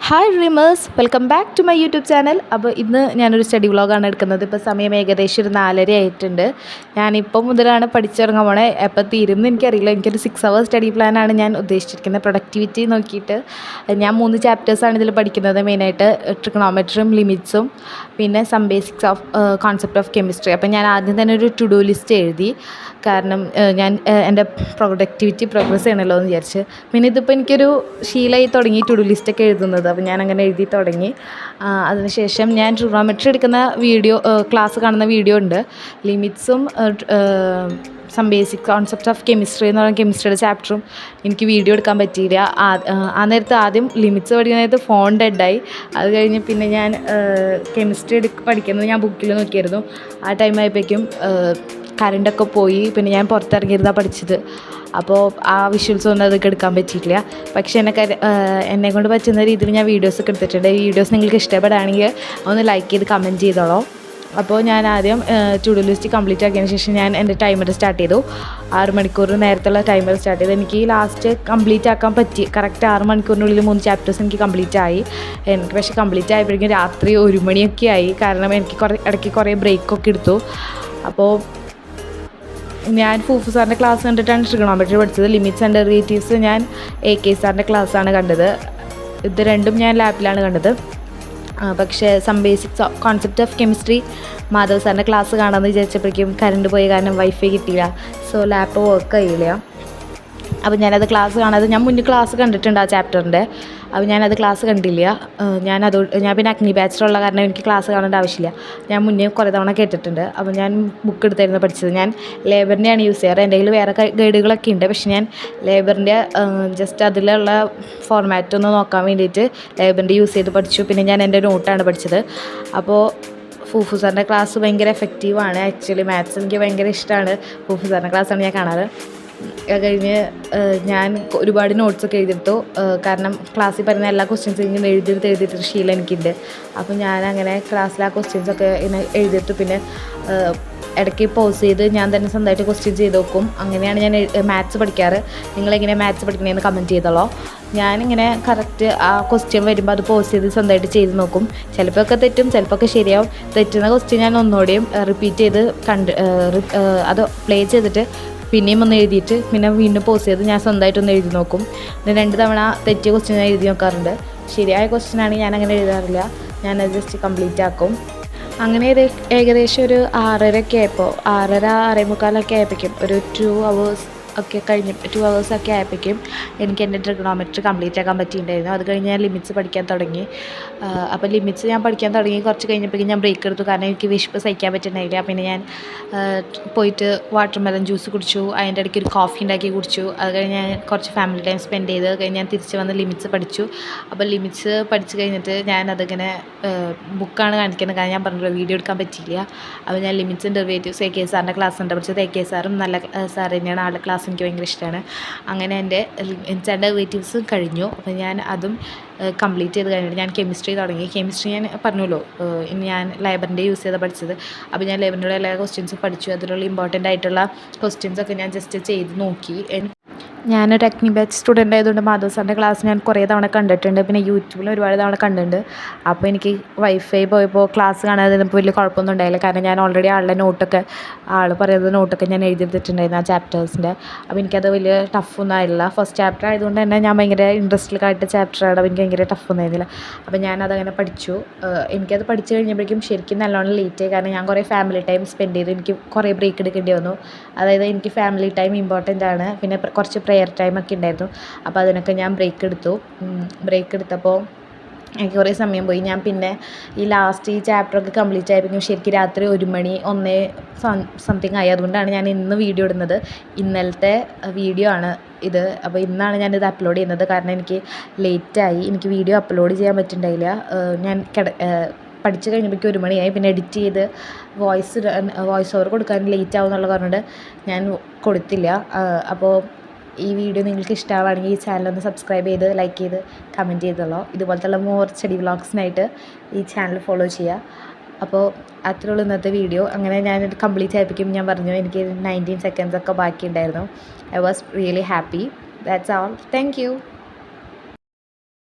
Hi dreamers, welcome back to my YouTube channel. അപ്പോൾ ഇന്ന് ഞാനൊരു സ്റ്റഡി വ്ളോഗാണ് എടുക്കുന്നത്. ഇപ്പോൾ സമയം ഏകദേശം ഒരു 4:30 ആയിട്ടുണ്ട്. ഞാനിപ്പോൾ മുതലാണ് പഠിച്ചിറങ്ങാൻ പോണേ. എപ്പോൾ തീരുമെന്ന് എനിക്കറിയില്ല. എനിക്കൊരു 6 hours സ്റ്റഡി പ്ലാനാണ് ഞാൻ ഉദ്ദേശിച്ചിരിക്കുന്നത്. പ്രൊഡക്ടിവിറ്റി നോക്കിയിട്ട് ഞാൻ 3 ചാപ്റ്റേഴ്സാണ് ഇതിൽ പഠിക്കുന്നത്. മെയിനായിട്ട് ട്രിഗണോമെട്രിയും ലിമിറ്റ്സും പിന്നെ some basics of concept of chemistry. അപ്പോൾ ഞാൻ ആദ്യം തന്നെ ഒരു ടു ഡു ലിസ്റ്റ് എഴുതി. കാരണം ഞാൻ എൻ്റെ പ്രൊഡക്ടിവിറ്റി പ്രോഗ്രസ് ചെയ്യണമല്ലോ എന്ന് വിചാരിച്ച്. പിന്നെ ഇതിപ്പോൾ എനിക്കൊരു ശീലമായി തുടങ്ങി ടു ഡു ലിസ്റ്റൊക്കെ എഴുതുന്നത്. അപ്പോൾ ഞാനങ്ങനെ എഴുതി തുടങ്ങി. അതിനുശേഷം ഞാൻ ട്രിഗണോമെട്രി എടുക്കുന്ന ക്ലാസ് കാണുന്ന വീഡിയോ ഉണ്ട്. ലിമിറ്റ്സും some basic concept of chemistry എന്ന് പറയുന്ന കെമിസ്ട്രിയുടെ ചാപ്റ്ററും എനിക്ക് വീഡിയോ എടുക്കാൻ പറ്റിയില്ല. ആ നേരത്ത് ആദ്യം ലിമിറ്റ്സ് പഠിക്കുന്ന നേരത്ത് ഫോൺ ഡെഡായി. അത് കഴിഞ്ഞ് പിന്നെ ഞാൻ കെമിസ്ട്രി പഠിക്കുന്നത് ഞാൻ ബുക്കിൽ നോക്കിയായിരുന്നു. ആ ടൈം ആയപ്പോഴേക്കും കറണ്ടൊക്കെ പോയി. പിന്നെ ഞാൻ പുറത്തിറങ്ങിയിരുന്നാണ് പഠിച്ചത്. അപ്പോൾ ആ വിഷ്വൽസ് ഒന്നും അതൊക്കെ എടുക്കാൻ പറ്റിയിട്ടില്ല. പക്ഷേ എന്നെ കൊണ്ട് പറ്റുന്ന രീതിയിൽ ഞാൻ വീഡിയോസൊക്കെ എടുത്തിട്ടുണ്ട്. ഈ വീഡിയോസ് നിങ്ങൾക്ക് ഇഷ്ടപ്പെടുകയാണെങ്കിൽ ഒന്ന് ലൈക്ക് ചെയ്ത് കമൻറ്റ് ചെയ്തോളൂ. അപ്പോൾ ഞാൻ ആദ്യം ടു ഡു ലിസ്റ്റ് കംപ്ലീറ്റ് ആക്കിയതിന് ശേഷം ഞാൻ എൻ്റെ ടൈമർ സ്റ്റാർട്ട് ചെയ്തു. 6 മണിക്കൂർ നേരത്തുള്ള ടൈമർ സ്റ്റാർട്ട് ചെയ്തു. എനിക്ക് ലാസ്റ്റ് കംപ്ലീറ്റ് ആക്കാൻ പറ്റി. കറക്റ്റ് 6 മണിക്കൂറിനുള്ളിൽ 3 ചാപ്റ്റേഴ്സ് എനിക്ക് കംപ്ലീറ്റ് ആയി. എനിക്ക് പക്ഷേ കംപ്ലീറ്റ് ആയപ്പോഴേക്കും രാത്രി 1 മണിയൊക്കെ ആയി. കാരണം എനിക്ക് ഇടയ്ക്ക് കുറേ ബ്രേക്കൊക്കെ എടുത്തു. അപ്പോൾ ഞാൻ ഫൂഫു സാറിൻ്റെ ക്ലാസ് കണ്ടിട്ടാണ് ട്രിഗണോമെട്രി പഠിച്ചത്. ലിമിറ്റ്സ് ആൻഡ് ഡെറിവേറ്റീവ്സ് ഞാൻ AK സാറിൻ്റെ ക്ലാസ്സാണ് കണ്ടത്. ഇത് രണ്ടും ഞാൻ ലാപ്പിലാണ് കണ്ടത്. പക്ഷേ some basics concept of chemistry Madhav സാറിൻ്റെ ക്ലാസ് കാണാമെന്ന് വിചാരിച്ചപ്പോഴേക്കും കറണ്ട് പോയ കാരണം വൈഫൈ കിട്ടിയില്ല. സോ ലാപ്പ് വർക്ക് ചെയ്യില്ല. അപ്പോൾ ഞാനത് ക്ലാസ് കാണാതെ ഞാൻ മുന്നേ ക്ലാസ് കണ്ടിട്ടുണ്ട് ആ ചാപ്റ്ററിൻ്റെ. അപ്പോൾ ഞാനത് ക്ലാസ് കണ്ടില്ല. ഞാൻ പിന്നെ അഗ്നി ബാച്ചിലുള്ള കാരണം എനിക്ക് ക്ലാസ് കാണേണ്ട ആവശ്യമില്ല. ഞാൻ മുന്നേ കുറേ തവണ കേട്ടിട്ടുണ്ട്. അപ്പോൾ ഞാൻ ബുക്ക് എടുത്തായിരുന്നു പഠിച്ചത്. ഞാൻ ലേബറിൻ്റെയാണ് യൂസ് ചെയ്യാറ്. എൻ്റെ കയ്യിൽ വേറെ ഗൈഡുകളൊക്കെ ഉണ്ട്. പക്ഷേ ഞാൻ ലേബറിൻ്റെ ജസ്റ്റ് അതിലുള്ള ഫോർമാറ്റ് ഒന്ന് നോക്കാൻ വേണ്ടിയിട്ട് ലേബറിൻ്റെ യൂസ് ചെയ്ത് പഠിച്ചു. പിന്നെ ഞാൻ എൻ്റെ നോട്ടാണ് പഠിച്ചത്. അപ്പോൾ ഫൂഫു സാറിൻ്റെ ക്ലാസ് ഭയങ്കര എഫക്റ്റീവാണ്. ആക്ച്വലി മാത്സ് എനിക്ക് ഭയങ്കര ഇഷ്ടമാണ്. ഫൂഫു സാറിൻ്റെ ക്ലാസ്സാണ് ഞാൻ കാണാറ്. അത് കഴിഞ്ഞ് ഞാൻ ഒരുപാട് നോട്ട്സൊക്കെ എഴുതിയെടുത്തു. കാരണം ക്ലാസ്സിൽ പറയുന്ന എല്ലാ ക്വസ്റ്റ്യൻസും ഇങ്ങനെ എഴുതിയിട്ട് ശീലം എനിക്കുണ്ട്. അപ്പോൾ ഞാനങ്ങനെ ക്ലാസ്സിൽ ആ ക്വസ്റ്റ്യൻസൊക്കെ ഇങ്ങനെ എഴുതിയിട്ടു. പിന്നെ ഇടയ്ക്ക് പോസ് ചെയ്ത് ഞാൻ തന്നെ സ്വന്തമായിട്ട് ക്വസ്റ്റ്യൻ ചെയ്ത് നോക്കും. അങ്ങനെയാണ് ഞാൻ മാത്സ് പഠിക്കാറ്. നിങ്ങളെങ്ങനെ മാത്സ് പഠിക്കണമെന്ന് കമൻറ്റ് ചെയ്തോളൂ. ഞാനിങ്ങനെ കറക്റ്റ് ആ ക്വസ്റ്റ്യൻ വരുമ്പോൾ അത് പോസ് ചെയ്ത് സ്വന്തമായിട്ട് ചെയ്ത് നോക്കും. ചിലപ്പോൾ ഒക്കെ തെറ്റും, ചിലപ്പോൾ ഒക്കെ ശരിയാവും. തെറ്റുന്ന ക്വസ്റ്റ്യൻ ഞാൻ ഒന്നുകൂടെയും റിപ്പീറ്റ് ചെയ്ത് അത് പ്ലേ ചെയ്തിട്ട് പിന്നെയും ഒന്ന് എഴുതിയിട്ട് പിന്നെ വീണ്ടും പോസ് ചെയ്ത് ഞാൻ സ്വന്തമായിട്ടൊന്ന് എഴുതി നോക്കും. പിന്നെ 2 തവണ തെറ്റിയ ക്വസ്റ്റ്യൻ ഞാൻ എഴുതി നോക്കാറുണ്ട്. ശരിയായ ക്വസ്റ്റ്യൻ ആണെങ്കിൽ ഞാനങ്ങനെ എഴുതാറില്ല. ഞാനത് ജസ്റ്റ് കംപ്ലീറ്റ് ആക്കും. അങ്ങനെ ഏകദേശം ഒരു 6:30 ആയപ്പോൾ 6:30 6:45 ആയപ്പോഴേക്കും ഒരു 2 hours ഒക്കെ കഴിഞ്ഞ് 2 hours ഒക്കെ ആയപ്പോഴേക്കും എനിക്ക് എൻ്റെ ട്രിഗണോമെട്രി കംപ്ലീറ്റ് ആക്കാൻ പറ്റിയിട്ടുണ്ടായിരുന്നു. അത് കഴിഞ്ഞ് ഞാൻ ലിമിറ്റ്സ് പഠിക്കാൻ തുടങ്ങി. അപ്പോൾ ലിമിറ്റ്സ് ഞാൻ പഠിക്കാൻ തുടങ്ങി കുറച്ച് കഴിഞ്ഞപ്പോഴേക്കും ഞാൻ ബ്രേക്ക് എടുത്തു. കാരണം എനിക്ക് വിശപ്പ് സഹിക്കാൻ പറ്റുന്നുണ്ടായില്ല. പിന്നെ ഞാൻ പോയിട്ട് വാട്ടർമെലൺ ജ്യൂസ് കുടിച്ചു. അതിൻ്റെ ഇടയ്ക്ക് ഒരു കോഫി ഉണ്ടാക്കി കുടിച്ചു. അത് കഴിഞ്ഞ് ഞാൻ കുറച്ച് ഫാമിലി ടൈം സ്പെൻഡ് ചെയ്ത് കഴിഞ്ഞ് ഞാൻ തിരിച്ച് വന്ന് ലിമിറ്റ്സ് പഠിച്ചു. അപ്പോൾ ലിമിറ്റ്സ് പഠിച്ച് കഴിഞ്ഞിട്ട് ഞാനതിങ്ങനെ ബുക്കാണ് കാണിക്കുന്നത്. കാരണം ഞാൻ പറഞ്ഞല്ലോ വീഡിയോ എടുക്കാൻ പറ്റിയില്ല. അപ്പോൾ ഞാൻ ലിമിറ്റ്സ് ഡെറിവേറ്റീവ്സ് AK സാറിൻ്റെ ക്ലാസ് ഉണ്ട് പഠിച്ചത്. AK സാറും നല്ല സാർ തന്നെയാണ്. ആളുടെ ക്ലാസ് എനിക്ക് ഭയങ്കര ഇഷ്ടമാണ്. അങ്ങനെ എൻ്റെ ലിമിറ്റ്സ് ആൻഡ് ഡെറിവേറ്റീവ്സും കഴിഞ്ഞു. അപ്പോൾ ഞാൻ അതും കംപ്ലീറ്റ് ചെയ്ത് കഴിഞ്ഞിട്ട് ഞാൻ കെമിസ്ട്രി തുടങ്ങി. കെമിസ്ട്രി ഞാൻ പറഞ്ഞല്ലോ ഞാൻ ലേബറിൻ്റെ യൂസ് ചെയ്ത് പഠിച്ചത്. അപ്പോൾ ഞാൻ ലേബറിൻ്റെ എല്ലാ ക്വസ്റ്റ്യൻസും പഠിച്ചു. അതിലുള്ള ഇമ്പോർട്ടൻ്റ് ആയിട്ടുള്ള ക്വസ്റ്റ്യൻസൊക്കെ ഞാൻ ജസ്റ്റ് ചെയ്ത് നോക്കി. ഞാനൊരു അഗ്നി ബാച്ച് സ്റ്റുഡൻ്റ് ആയതുകൊണ്ട് മാധവ് സാറിൻ്റെ ക്ലാസ് ഞാൻ കുറേ തവണ കണ്ടിട്ടുണ്ട്. പിന്നെ യൂട്യൂബിൽ ഒരുപാട് തവണ കണ്ടിട്ടുണ്ട്. അപ്പോൾ എനിക്ക് വൈഫൈ പോയപ്പോൾ ക്ലാസ് കാണാതെ ഇപ്പോൾ വലിയ കുഴപ്പമൊന്നും ഉണ്ടായില്ല. കാരണം ഞാൻ ഓൾറെഡി ആൾ പറയുന്ന നോട്ടൊക്കെ ഞാൻ എഴുതിയെടുത്തിട്ടുണ്ടായിരുന്നു ആ ചാപ്റ്റേഴ്സിൻ്റെ. അപ്പോൾ എനിക്കത് വലിയ ടഫൊന്നും ആയില്ല. ഫസ്റ്റ് ചാപ്റ്റർ ആയതുകൊണ്ട് തന്നെ ഞാൻ ഭയങ്കര ഇൻട്രസ്റ്റിലായിട്ട് ചാപ്റ്ററാണ്. എനിക്ക് ഭയങ്കര ടഫൊന്നും ആയിരുന്നില്ല. അപ്പോൾ ഞാനതങ്ങനെ പഠിച്ചു. എനിക്കത് പഠിച്ചു കഴിഞ്ഞപ്പോഴേക്കും ശരിക്കും നല്ലോണം ലേറ്റായി. കാരണം ഞാൻ കുറേ ഫാമിലി ടൈം സ്പെൻഡ് ചെയ്തു. എനിക്ക് കുറേ ബ്രേക്ക് എടുക്കേണ്ടി വന്നു. അതായത് എനിക്ക് ഫാമിലി ടൈം ഇമ്പോർട്ടൻ്റ് ആണ്. പിന്നെ കുറച്ച് പ്രെയർ ടൈമൊക്കെ ഉണ്ടായിരുന്നു. അപ്പോൾ അതിനൊക്കെ ഞാൻ ബ്രേക്ക് എടുത്തപ്പോൾ എനിക്ക് കുറേ സമയം പോയി. ഞാൻ പിന്നെ ഈ ചാപ്റ്ററൊക്കെ കംപ്ലീറ്റ് ആയപ്പോഴേക്കും ശരിക്കും രാത്രി 1 മണി 1 സംതിങ് ആയി. അതുകൊണ്ടാണ് ഞാൻ ഇന്ന് വീഡിയോ ഇടുന്നത്. ഇന്നലത്തെ വീഡിയോ ആണ് ഇത്. അപ്പോൾ ഇന്നാണ് ഞാനിത് അപ്ലോഡ് ചെയ്യുന്നത്. കാരണം എനിക്ക് ലേറ്റായി. എനിക്ക് വീഡിയോ അപ്ലോഡ് ചെയ്യാൻ പറ്റുന്നുണ്ടായില്ല. ഞാൻ പഠിച്ചു കഴിഞ്ഞപ്പോഴേക്കും 1 മണിയായി. പിന്നെ എഡിറ്റ് ചെയ്ത് വോയിസ് ഓവർ കൊടുക്കാൻ ലേറ്റ് ആവും എന്നുള്ള പറഞ്ഞിട്ട് ഞാൻ കൊടുത്തില്ല. അപ്പോൾ ഈ വീഡിയോ നിങ്ങൾക്ക് ഇഷ്ടമാവുകയാണെങ്കിൽ ഈ ചാനലൊന്ന് സബ്സ്ക്രൈബ് ചെയ്ത് ലൈക്ക് ചെയ്ത് കമൻറ്റ് ചെയ്തോളൂ. ഇതുപോലത്തുള്ള മോർ സ്റ്റഡി വ്ളോഗ്സിനായിട്ട് ഈ ചാനൽ ഫോളോ ചെയ്യുക. അപ്പോൾ അത്രയുള്ള ഇന്നത്തെ വീഡിയോ. അങ്ങനെ ഞാനിത് കംപ്ലീറ്റ് ആയപ്പോഴേക്കും ഞാൻ പറഞ്ഞു എനിക്ക് 19 seconds ഒക്കെ ബാക്കിയുണ്ടായിരുന്നു. I was really happy. That's all. Thank U.